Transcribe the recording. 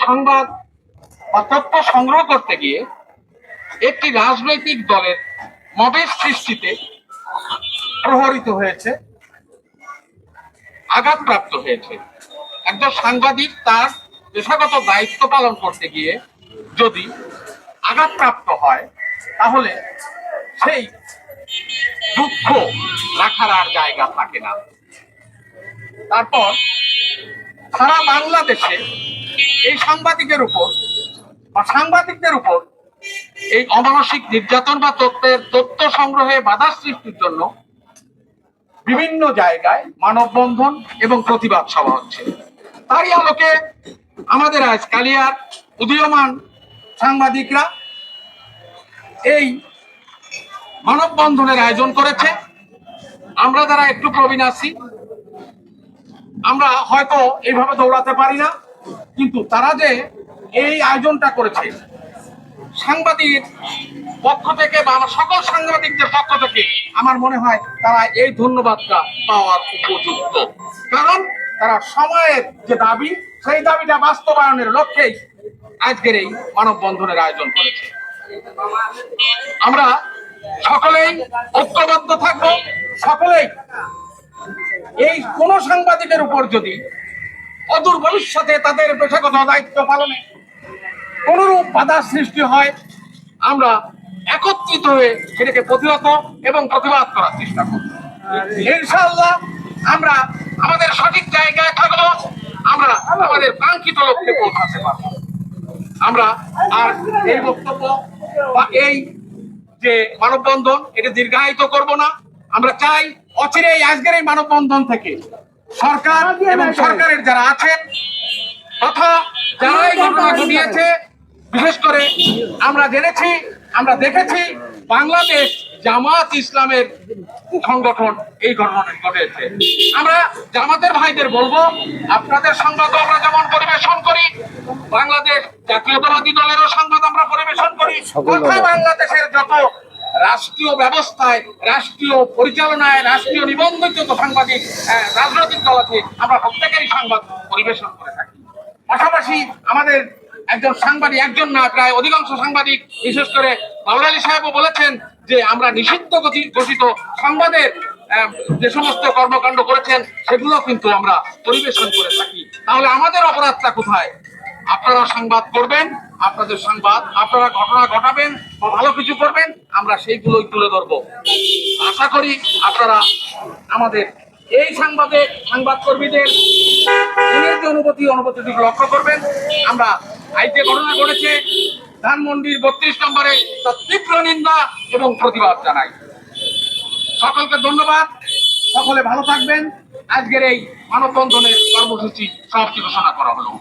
সংবাদ বা তথ্য সংগ্রহ করতে গিয়ে একটি রাজনৈতিক দলের মবের সৃষ্টিতে প্রহরিত হয়েছে, আঘাতপ্রাপ্ত হয়েছে। একজন সাংবাদিক তার পেশাগত দায়িত্ব পালন করতে গিয়ে যদি আঘাতপ্রাপ্ত হয়, তাহলে সেই দুঃখ রাখার আর জায়গা থাকে না। তারপর সারা বাংলাদেশে এই সাংবাদিকের উপর বা সাংবাদিকদের উপর এই অমানসিক নির্যাতন বা তথ্য সংগ্রহে বাধা সৃষ্টির জন্য বিভিন্ন জায়গায় মানববন্ধন এবং প্রতিবাদ সভা হচ্ছে। তারই আলোকে আমাদের আজ কালিয়ার উদীয়মান সাংবাদিকরা এই মানববন্ধনের আয়োজন করেছে। আমরা যারা একটু প্রবীণ আছি, আমরা হয়তো এইভাবে দৌড়াতে পারি না, কিন্তু তারা যে এই আয়োজনটা করেছে সাংবাদিক পক্ষ থেকে বা আমার সকল সাংবাদিকদের পক্ষ থেকে, আমার মনে হয় তারা এই ধন্যবাদটা পাওয়ার উপযুক্ত। কারণ তারা সময়ের যে দাবি, সেই দাবিটা বাস্তবায়নের লক্ষ্যেই আজকের এই মানববন্ধনের আয়োজন করেছে। আমরা সকলেই ঐক্যবদ্ধ থাকব। সকলেই এই কোন সাংবাদিকের উপর যদি অদূর ভবিষ্যতে তাদের পেশাগত দায়িত্ব পালনে কোনরূপ বাধা সৃষ্টি হয়, আমরা একত্রিত হয়ে সেটাকে প্রতিহত এবং প্রতিবাদ করার চেষ্টা করব। ইনশাআল্লাহ আমরা আমাদের সঠিক জায়গায় থাকবো, আমরা আমাদের কাঙ্ক্ষিত লক্ষ্যে পৌঁছাতে পারবো। আমরা আর এই বক্তব্য বা এই যে মানববন্ধন এটা দীর্ঘায়িত করব না। আমরা চাই অচিরেই আজকের এই মানববন্ধন থেকে সরকার এবং সরকারের যারা আছেন তথা যারা এই ঘটনা ঘটিয়েছে, বিশেষ করে আমরা জেনেছি, আমরা দেখেছি বাংলাদেশ জামাত ইসলামের সংগঠন এই ঘটনাটি ঘটেছে। আমরা জামাতের ভাইদের বলবো, আপনাদের সংবাদ আমরা যেমন পরিবেশন করি, বাংলাদেশ জাতীয়তাবাদী দলেরও সংবাদ আমরা পরিবেশন করি, তথা বাংলাদেশের যত রাষ্ট্রীয় ব্যবস্থায়, রাষ্ট্রীয় পরিচালনায়, রাষ্ট্রীয় নিবন্ধিত সাংবাদিক রাজনৈতিক দল আছে, আমরা প্রত্যেকেরই সংবাদ পরিবেশন করে থাকি। পাশাপাশি আমাদের একজন সাংবাদিক, একজন না প্রায় অধিকাংশ সাংবাদিক, বিশেষ করে বাউল আলী সাহেবও বলেছেন যে আমরা নিষিদ্ধ ঘোষিত সংবাদের যে সমস্ত কর্মকাণ্ড করেছেন সেগুলো কিন্তু আমরা পরিবেশন করে থাকি। তাহলে আমাদের অপরাধটা কোথায়? আপনারা সংবাদ করবেন, আপনাদের সংবাদ, আপনারা ঘটনা ঘটাবেন বা ভালো কিছু করবেন, আমরা সেইগুলোই তুলে ধরবো। আশা করি আপনারা আমাদের এই সংবাদ কর্মীদের যে অনুভূতি লক্ষ্য করবেন। আমরা আইতে ঘটনা ঘটেছে ধানমন্ডির 32 নম্বরে তার তীব্র নিন্দা এবং প্রতিবাদ জানাই। সকলকে ধন্যবাদ, সকলে ভালো থাকবেন। আজকের এই মানববন্ধনের কর্মসূচি সমাপ্তি ঘোষণা করা হলো।